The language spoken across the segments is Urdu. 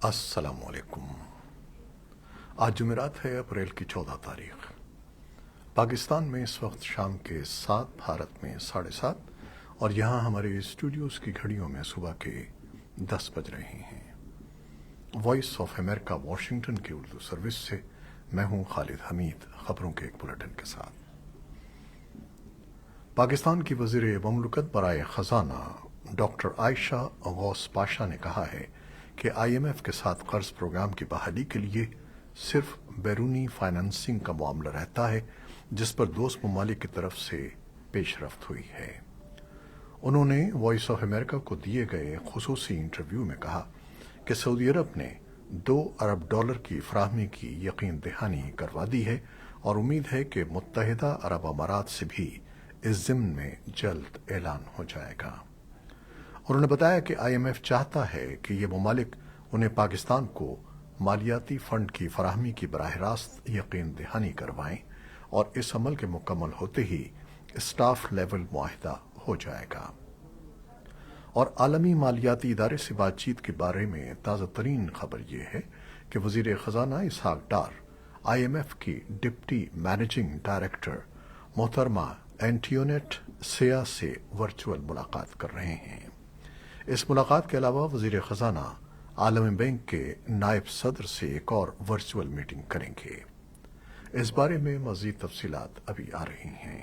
السلام علیکم۔ آج جمعرات ہے، اپریل کی 14 تاریخ۔ پاکستان میں اس وقت شام کے 7، بھارت میں 7:30، اور یہاں ہمارے اسٹوڈیوز کی گھڑیوں میں صبح کے 10 بج رہے ہیں۔ وائس آف امریکہ واشنگٹن کی اردو سروس سے میں ہوں خالد حمید، خبروں کے ایک بلیٹن کے ساتھ۔ پاکستان کی وزیر مملکت برائے خزانہ ڈاکٹر عائشہ غوث پاشا نے کہا ہے کہ آئی ایم ایف کے ساتھ قرض پروگرام کی بحالی کے لیے صرف بیرونی فائنانسنگ کا معاملہ رہتا ہے، جس پر دوست ممالک کی طرف سے پیش رفت ہوئی ہے۔ انہوں نے وائس آف امریکہ کو دیے گئے خصوصی انٹرویو میں کہا کہ سعودی عرب نے $2 ارب کی فراہمی کی یقین دہانی کروا دی ہے، اور امید ہے کہ متحدہ عرب امارات سے بھی اس ضمن میں جلد اعلان ہو جائے گا۔ انہوں نے بتایا کہ آئی ایم ایف چاہتا ہے کہ یہ ممالک انہیں پاکستان کو مالیاتی فنڈ کی فراہمی کی براہ راست یقین دہانی کروائیں، اور اس عمل کے مکمل ہوتے ہی اسٹاف لیول معاہدہ ہو جائے گا۔ اور عالمی مالیاتی ادارے سے بات چیت کے بارے میں تازہ ترین خبر یہ ہے کہ وزیر خزانہ Ishaq Dar I am F کی ڈپٹی مینیجنگ ڈائریکٹر محترمہ اینٹیونیٹ سیا سے ورچوئل ملاقات کر رہے ہیں۔ اس ملاقات کے علاوہ وزیر خزانہ عالمی بینک کے نائب صدر سے ایک اور ورچوئل میٹنگ کریں گے۔ اس بارے میں مزید تفصیلات ابھی آ رہی ہیں۔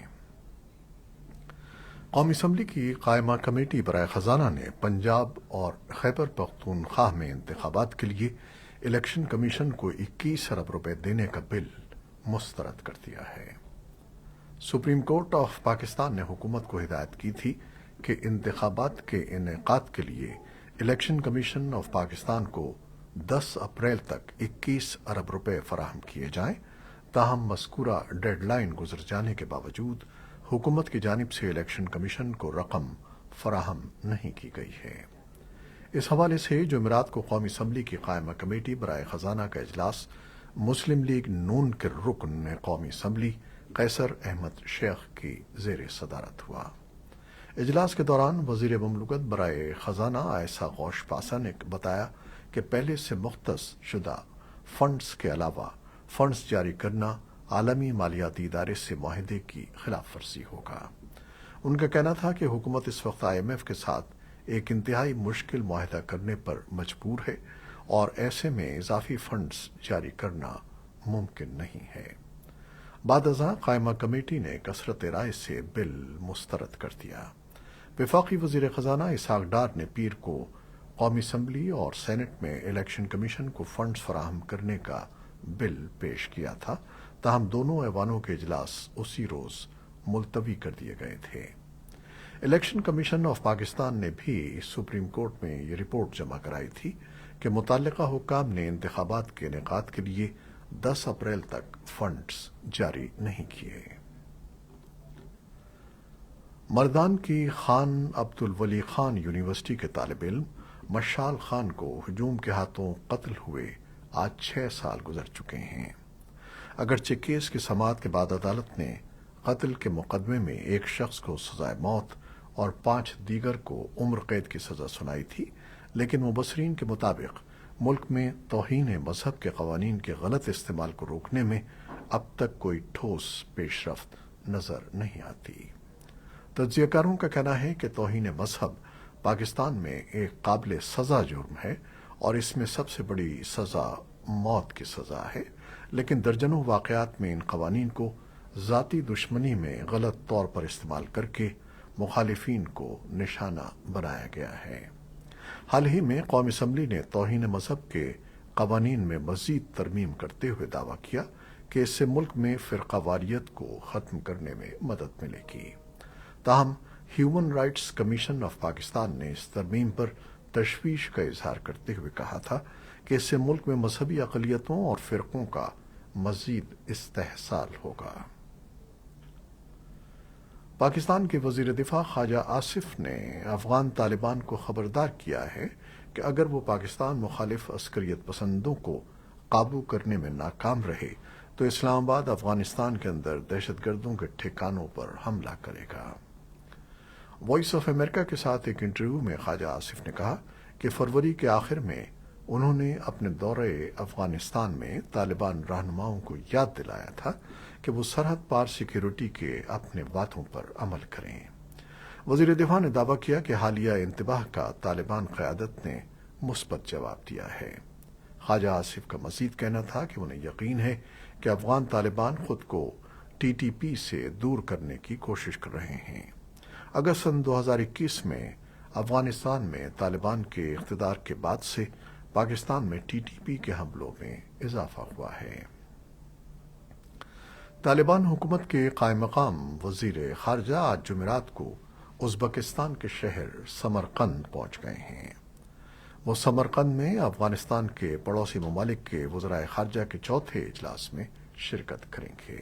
قومی اسمبلی کی قائمہ کمیٹی برائے خزانہ نے پنجاب اور خیبر پختونخوا میں انتخابات کے لیے الیکشن کمیشن کو 21 ارب روپے دینے کا بل مسترد کر دیا ہے۔ سپریم کورٹ آف پاکستان نے حکومت کو ہدایت کی تھی کہ انتخابات کے انعقاد کے لیے الیکشن کمیشن آف پاکستان کو 10 اپریل تک 21 ارب روپے فراہم کیے جائیں، تاہم مذکورہ ڈیڈ لائن گزر جانے کے باوجود حکومت کی جانب سے الیکشن کمیشن کو رقم فراہم نہیں کی گئی ہے۔ اس حوالے سے جمعرات کو قومی اسمبلی کی قائمہ کمیٹی برائے خزانہ کا اجلاس مسلم لیگ نون کے رکن قومی اسمبلی قیصر احمد شیخ کی زیر صدارت ہوا۔ اجلاس کے دوران وزیر مملکت برائے خزانہ عائشہ غوث پاشا نے بتایا کہ پہلے سے مختص شدہ فنڈز کے علاوہ فنڈز جاری کرنا عالمی مالیاتی ادارے سے معاہدے کی خلاف ورزی ہوگا۔ ان کا کہنا تھا کہ حکومت اس وقت آئی ایم ایف کے ساتھ ایک انتہائی مشکل معاہدہ کرنے پر مجبور ہے، اور ایسے میں اضافی فنڈز جاری کرنا ممکن نہیں ہے۔ بعد ازاں قائمہ کمیٹی نے کثرت رائے سے بل مسترد کر دیا۔ وفاقی وزیر خزانہ اسحاق ڈار نے پیر کو قومی اسمبلی اور سینٹ میں الیکشن کمیشن کو فنڈز فراہم کرنے کا بل پیش کیا تھا، تاہم دونوں ایوانوں کے اجلاس اسی روز ملتوی کر دیے گئے تھے۔ الیکشن کمیشن آف پاکستان نے بھی سپریم کورٹ میں یہ رپورٹ جمع کرائی تھی کہ متعلقہ حکام نے انتخابات کے انعقاد کے لیے 10 اپریل تک فنڈز جاری نہیں کیے۔ مردان کی خان عبد الولی خان یونیورسٹی کے طالب علم مشال خان کو ہجوم کے ہاتھوں قتل ہوئے آج 6 سال گزر چکے ہیں۔ اگرچہ کیس کی سماعت کے بعد عدالت نے قتل کے مقدمے میں ایک شخص کو سزائے موت اور 5 دیگر کو عمر قید کی سزا سنائی تھی، لیکن مبصرین کے مطابق ملک میں توہین مذہب کے قوانین کے غلط استعمال کو روکنے میں اب تک کوئی ٹھوس پیش رفت نظر نہیں آتی۔ تجزیہ کاروں کا کہنا ہے کہ توہین مذہب پاکستان میں ایک قابل سزا جرم ہے، اور اس میں سب سے بڑی سزا موت کی سزا ہے، لیکن درجنوں واقعات میں ان قوانین کو ذاتی دشمنی میں غلط طور پر استعمال کر کے مخالفین کو نشانہ بنایا گیا ہے۔ حال ہی میں قومی اسمبلی نے توہین مذہب کے قوانین میں مزید ترمیم کرتے ہوئے دعویٰ کیا کہ اس سے ملک میں فرقہ واریت کو ختم کرنے میں مدد ملے گی۔ تاہم human rights commission of Pakistan نے اس ترمیم پر تشویش کا اظہار کرتے ہوئے کہا تھا کہ اس سے ملک میں مذہبی اقلیتوں اور فرقوں کا مزید استحصال ہوگا۔ پاکستان کے وزیر دفاع خواجہ آصف نے افغان طالبان کو خبردار کیا ہے کہ اگر وہ پاکستان مخالف عسکریت پسندوں کو قابو کرنے میں ناکام رہے تو اسلام آباد افغانستان کے اندر دہشت گردوں کے ٹھکانوں پر حملہ کرے گا۔ وائس آف امریکہ کے ساتھ ایک انٹرویو میں خواجہ آصف نے کہا کہ فروری کے آخر میں انہوں نے اپنے دورے افغانستان میں طالبان رہنماؤں کو یاد دلایا تھا کہ وہ سرحد پار سیکیورٹی کے اپنے وعدوں پر عمل کریں۔ وزیر دفاع نے دعویٰ کیا کہ حالیہ انتباہ کا طالبان قیادت نے مثبت جواب دیا ہے۔ خواجہ آصف کا مزید کہنا تھا کہ انہیں یقین ہے کہ افغان طالبان خود کو ٹی ٹی پی سے دور کرنے کی کوشش کر رہے ہیں۔ اگست سن 2021 میں افغانستان میں طالبان کے اقتدار کے بعد سے پاکستان میں ٹی ٹی پی کے حملوں میں اضافہ ہوا ہے۔ طالبان حکومت کے قائم مقام وزیر خارجہ آج جمعرات کو ازبکستان کے شہر سمرقند پہنچ گئے ہیں۔ وہ سمرقند میں افغانستان کے پڑوسی ممالک کے وزرائے خارجہ کے چوتھے اجلاس میں شرکت کریں گے۔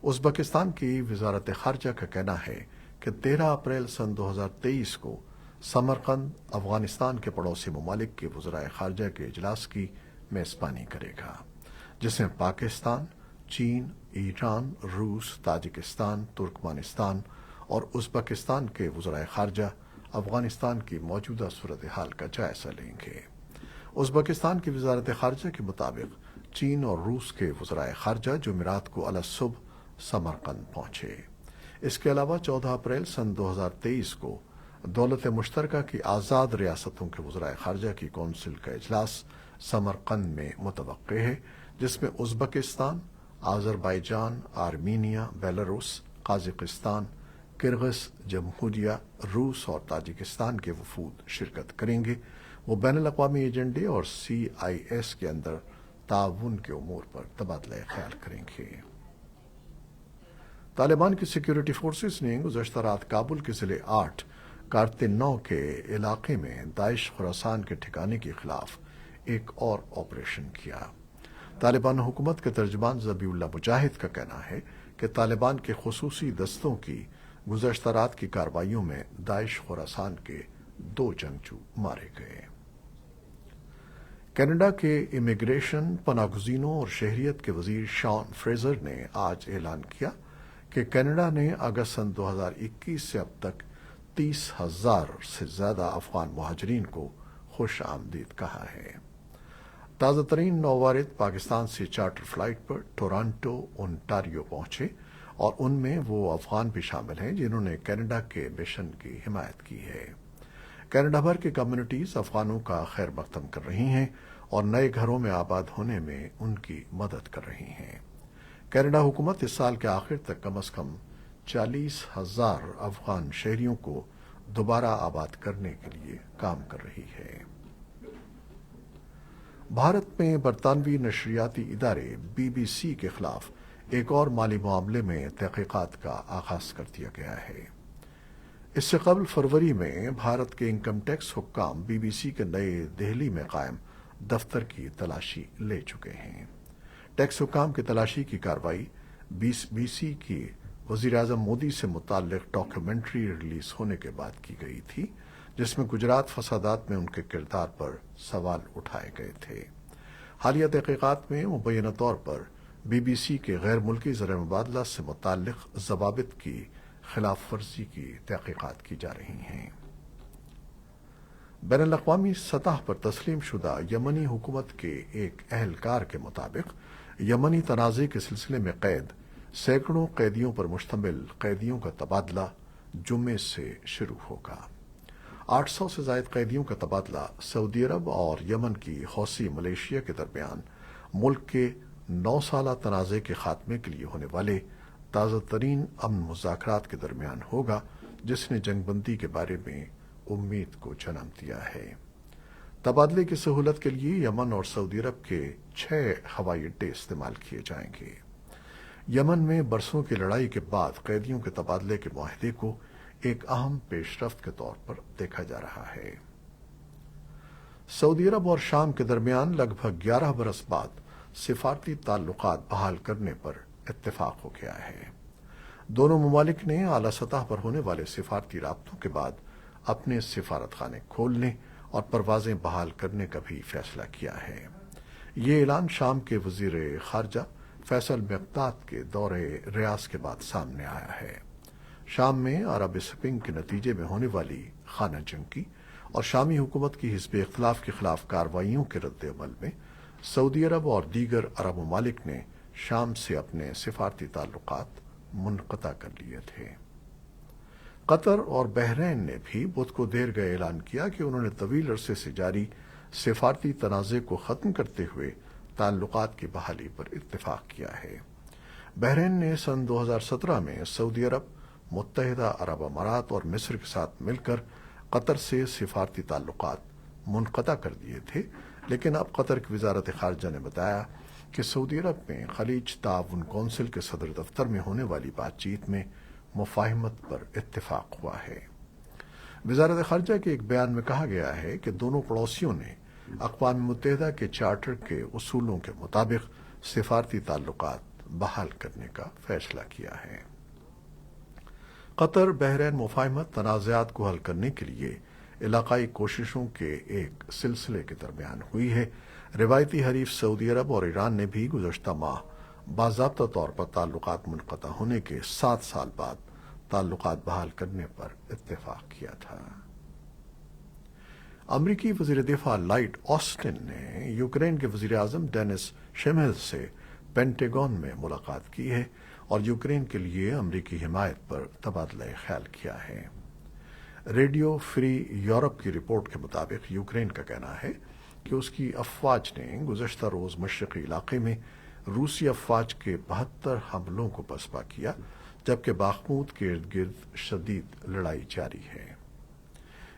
ازبکستان کی وزارت خارجہ کا کہنا ہے کہ 13 اپریل سن 2023 کو سمرقند افغانستان کے پڑوسی ممالک کے وزرائے خارجہ کے اجلاس کی میزبانی کرے گا، جس میں پاکستان، چین، ایران، روس، تاجکستان، ترکمانستان اور ازبکستان کے وزرائے خارجہ افغانستان کی موجودہ صورتحال کا جائزہ لیں گے۔ ازبکستان کی وزارت خارجہ کے مطابق چین اور روس کے وزرائے خارجہ جمعرات کو الصبح سمرقند پہنچے۔ اس کے علاوہ 14 اپریل سن 2023 کو دولت مشترکہ کی آزاد ریاستوں کے وزرائے خارجہ کی کونسل کا اجلاس سمرقند میں متوقع ہے، جس میں Uzbekistan, Azerbaijan, Armenia, Belarus, Kazakhstan, Kyrgyz جمہوریہ، روس اور تاجکستان کے وفود شرکت کریں گے۔ وہ بین الاقوامی ایجنڈے اور سی آئی ایس کے اندر تعاون کے امور پر تبادلہ خیال کریں گے۔ طالبان کی سیکیورٹی فورسز نے گزشتہ رات کابل کے ضلع 8 کارتن-9 کے علاقے میں داعش خراسان کے ٹھکانے کے خلاف ایک اور آپریشن کیا۔ طالبان حکومت کے ترجمان ذبیح اللہ مجاہد کا کہنا ہے کہ طالبان کے خصوصی دستوں کی گزشتہ رات کی کارروائیوں میں داعش خراسان کے 2 جنگجو مارے گئے۔ کینیڈا کے امیگریشن، پناہ گزینوں اور شہریت کے وزیر شان فریزر نے آج اعلان کیا کہ کینیڈا نے اگست سن 2021 سے اب تک 30,000 سے زیادہ افغان مہاجرین کو خوش آمدید کہا ہے۔ تازہ ترین نووارد پاکستان سے چارٹر فلائٹ پر ٹورانٹو، اونٹاریو پہنچے اور ان میں وہ افغان بھی شامل ہیں جنہوں نے کینیڈا کے مشن کی حمایت کی ہے۔ کینیڈا بھر کی کمیونٹیز افغانوں کا خیر مقدم کر رہی ہیں اور نئے گھروں میں آباد ہونے میں ان کی مدد کر رہی ہیں۔ کینیڈا حکومت اس سال کے آخر تک کم از کم 40,000 افغان شہریوں کو دوبارہ آباد کرنے کے لیے کام کر رہی ہے۔ بھارت میں برطانوی نشریاتی ادارے بی بی سی کے خلاف ایک اور مالی معاملے میں تحقیقات کا آغاز کر دیا گیا ہے۔ اس سے قبل فروری میں بھارت کے انکم ٹیکس حکام بی بی سی کے نئے دہلی میں قائم دفتر کی تلاشی لے چکے ہیں۔ ٹیکس حکام کی تلاشی کی کارروائی بی بی سی کی وزیر اعظم مودی سے متعلق ڈاکیومنٹری ریلیز ہونے کے بعد کی گئی تھی، جس میں گجرات فسادات میں ان کے کردار پر سوال اٹھائے گئے تھے۔ حالیہ تحقیقات میں مبینہ طور پر بی بی سی کے غیر ملکی زر مبادلہ سے متعلق ضوابط کی خلاف ورزی کی تحقیقات کی جا رہی ہیں۔ بین الاقوامی سطح پر تسلیم شدہ یمنی حکومت کے ایک اہلکار کے مطابق یمنی تنازع کے سلسلے میں قید سینکڑوں قیدیوں پر مشتمل قیدیوں کا تبادلہ جمعے سے شروع ہوگا۔ 800 سے زائد قیدیوں کا تبادلہ سعودی عرب اور یمن کی حوثی ملیشیا کے درمیان ملک کے 9 سالہ تنازع کے خاتمے کے لیے ہونے والے تازہ ترین امن مذاکرات کے درمیان ہوگا، جس نے جنگ بندی کے بارے میں امید کو جنم دیا ہے۔ تبادلے کی سہولت کے لیے یمن اور سعودی عرب کے 6 ہوائی اڈے استعمال کیے جائیں گے۔ یمن میں برسوں کی لڑائی کے بعد قیدیوں کے تبادلے کے معاہدے کو ایک اہم پیش رفت کے طور پر دیکھا جا رہا ہے۔ سعودی عرب اور شام کے درمیان لگ بھگ 11 برس بعد سفارتی تعلقات بحال کرنے پر اتفاق ہو گیا ہے۔ دونوں ممالک نے اعلیٰ سطح پر ہونے والے سفارتی رابطوں کے بعد اپنے سفارت خانے کھولنے اور پروازیں بحال کرنے کا بھی فیصلہ کیا ہے۔ یہ اعلان شام کے وزیر خارجہ فیصل مقداد کے دورے ریاض کے بعد سامنے آیا ہے۔ شام میں عرب اسپرنگ کے نتیجے میں ہونے والی خانہ جنگی اور شامی حکومت کی حزب اختلاف کے خلاف کارروائیوں کے رد عمل میں سعودی عرب اور دیگر عرب ممالک نے شام سے اپنے سفارتی تعلقات منقطع کر لیے تھے۔ قطر اور بحرین نے بھی بدھ کو دیر گئے اعلان کیا کہ انہوں نے طویل عرصے سے جاری سفارتی تنازع کو ختم کرتے ہوئے تعلقات کی بحالی پر اتفاق کیا ہے۔ بحرین نے سن 2017 میں سعودی عرب، متحدہ عرب امارات اور مصر کے ساتھ مل کر قطر سے سفارتی تعلقات منقطع کر دیے تھے، لیکن اب قطر کی وزارت خارجہ نے بتایا کہ سعودی عرب میں خلیج تعاون کونسل کے صدر دفتر میں ہونے والی بات چیت میں مفاہمت پر اتفاق ہوا ہے۔ وزارت خارجہ کے ایک بیان میں کہا گیا ہے کہ دونوں پڑوسیوں نے اقوام متحدہ کے چارٹر کے اصولوں کے مطابق سفارتی تعلقات بحال کرنے کا فیصلہ کیا ہے۔ قطر بحرین مفاہمت تنازعات کو حل کرنے کے لیے علاقائی کوششوں کے ایک سلسلے کے درمیان ہوئی ہے۔ روایتی حریف سعودی عرب اور ایران نے بھی گزشتہ ماہ باضابطہ طور پر تعلقات منقطع ہونے کے 7 سال بعد تعلقات بحال کرنے پر اتفاق کیا تھا۔ امریکی وزیر دفاع لائٹ آسٹن نے یوکرین کے وزیر اعظم ڈینس شمل سے پینٹاگون میں ملاقات کی ہے اور یوکرین کے لیے امریکی حمایت پر تبادلہ خیال کیا ہے۔ ریڈیو فری یورپ کی رپورٹ کے مطابق یوکرین کا کہنا ہے کہ اس کی افواج نے گزشتہ روز مشرقی علاقے میں روسی افواج کے 72 حملوں کو پسپا کیا، جبکہ باخمود کے ارد گرد شدید لڑائی جاری ہے۔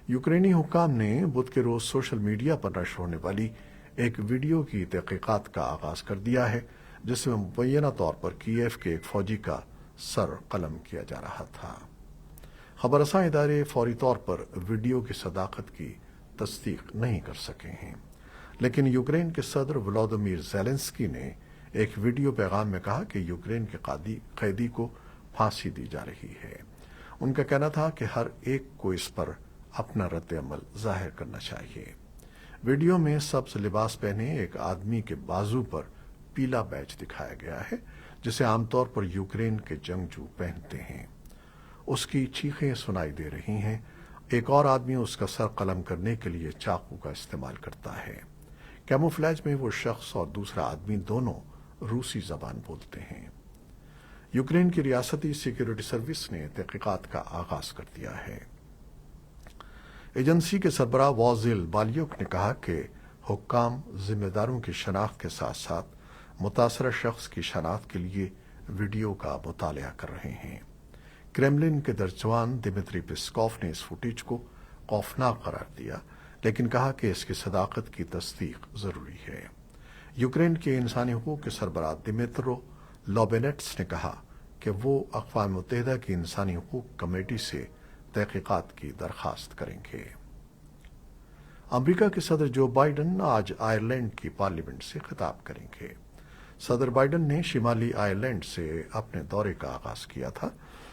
یوکرینی حکام نے بدھ کے روز سوشل میڈیا پر نشر ہونے والی ایک ویڈیو کی تحقیقات کا آغاز کر دیا ہے، جس میں مبینہ طور پر کیف کے ایک فوجی کا سر قلم کیا جا رہا تھا۔ خبر رساں ادارے فوری طور پر ویڈیو کی صداقت کی تصدیق نہیں کر سکے ہیں، لیکن یوکرین کے صدر ولادیمیر زیلنسکی نے ایک ویڈیو پیغام میں کہا کہ یوکرین کے قیدی کو پھانسی دی جا رہی ہے۔ ان کا کہنا تھا کہ ہر ایک کو اس پر اپنا رد عمل ظاہر کرنا چاہیے۔ ویڈیو میں سبز لباس پہنے ایک آدمی کے بازو پر پیلا بیج دکھایا گیا ہے، جسے عام طور پر یوکرین کے جنگجو پہنتے ہیں۔ اس کی چیخیں سنائی دے رہی ہیں۔ ایک اور آدمی اس کا سر قلم کرنے کے لیے چاقو کا استعمال کرتا ہے۔ کیموفلیج میں وہ شخص اور دوسرا آدمی دونوں روسی زبان بولتے ہیں۔ یوکرین کی ریاستی سیکیورٹی سروس نے تحقیقات کا آغاز کر دیا ہے۔ ایجنسی کے سربراہ وازل بالیوک نے کہا کہ حکام ذمہ داروں کی شناخت کے ساتھ ساتھ متاثرہ شخص کی شناخت کے لیے ویڈیو کا مطالعہ کر رہے ہیں۔ کریملن کے درجوان دمتری پسکوف نے اس فوٹیج کو خوفناک قرار دیا، لیکن کہا کہ اس کی صداقت کی تصدیق ضروری ہے۔ یوکرین کے انسانی حقوق کے سربراہ دمیترو لوبینٹس نے کہا کہ وہ اقوام متحدہ کی انسانی حقوق کمیٹی سے تحقیقات کی درخواست کریں گے۔ امریکہ کے صدر جو بائیڈن آج آئرلینڈ کی پارلیمنٹ سے خطاب کریں گے۔ صدر بائیڈن نے شمالی آئرلینڈ سے اپنے دورے کا آغاز کیا تھا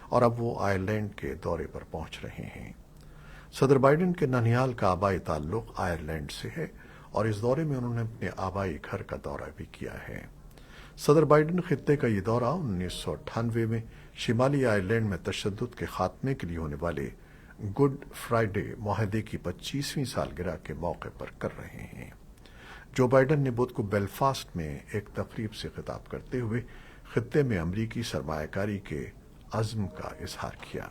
اور اب وہ آئرلینڈ کے دورے پر پہنچ رہے ہیں۔ صدر بائیڈن کے ننھیال کا آبائی تعلق آئرلینڈ سے ہے اور اس دورے میں انہوں نے اپنے آبائی گھر کا دورہ بھی کیا ہے۔ صدر بائیڈن خطے کا یہ دورہ 1998 میں شمالی آئرلینڈ میں تشدد کے خاتمے کے لیے ہونے والے گڈ فرائیڈے معاہدے کی 25ویں سالگرہ کے موقع پر کر رہے ہیں۔ جو بائیڈن نے بدھ کو بیلفاسٹ میں ایک تقریب سے خطاب کرتے ہوئے خطے میں امریکی سرمایہ کاری کے عزم کا اظہار کیا۔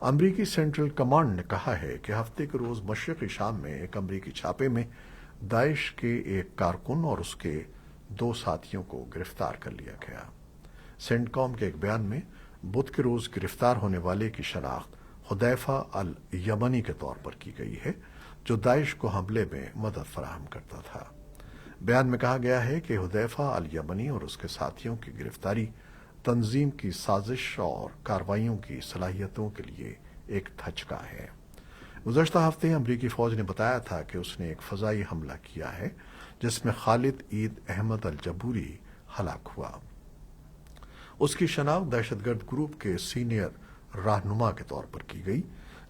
امریکی سینٹرل کمانڈ نے کہا ہے کہ ہفتے کے روز مشرقی شام میں ایک امریکی چھاپے میں داعش کے ایک کارکن اور اس کے 2 ساتھیوں کو گرفتار کر لیا گیا۔ سینٹ کام کے ایک بیان میں بدھ کے روز گرفتار ہونے والے کی شناخت حذیفہ الیمنی کے طور پر کی گئی ہے، جو داعش کو حملے میں مدد فراہم کرتا تھا۔ بیان میں کہا گیا ہے کہ حذیفہ الیمنی اور اس کے ساتھیوں کی گرفتاری تنظیم کی سازش اور کارروائیوں کی صلاحیتوں کے لیے ایک دھچکا ہے۔ گزشتہ ہفتے امریکی فوج نے بتایا تھا کہ اس نے ایک فضائی حملہ کیا ہے جس میں خالد عید احمد الجبوری ہلاک ہوا۔ اس کی شناخت دہشت گرد گروپ کے سینئر رہنما کے طور پر کی گئی،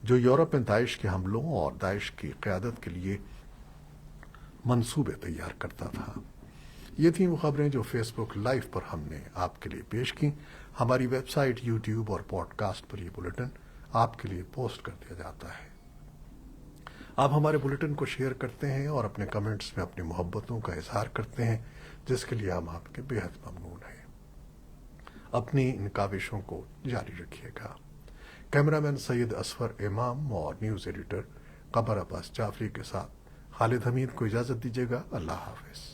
جو یورپ میں داعش کے حملوں اور داعش کی قیادت کے لیے منصوبے تیار کرتا تھا۔ یہ تھیں وہ خبریں جو فیس بک لائیو پر ہم نے آپ کے لیے پیش کی۔ ہماری ویب سائٹ، یوٹیوب اور پوڈ کاسٹ پر یہ بلیٹن آپ کے لیے پوسٹ کر دیا جاتا ہے۔ آپ ہمارے بلیٹن کو شیئر کرتے ہیں اور اپنے کمنٹس میں اپنی محبتوں کا اظہار کرتے ہیں، جس کے لیے ہم آپ کے بے حد ممنون ہیں۔ اپنی ان کاوشوں کو جاری رکھیے گا۔ کیمرامین سید اسفر امام اور نیوز ایڈیٹر قمر عباس جعفری کے ساتھ خالد حمید کو اجازت دیجیے گا۔ اللہ حافظ۔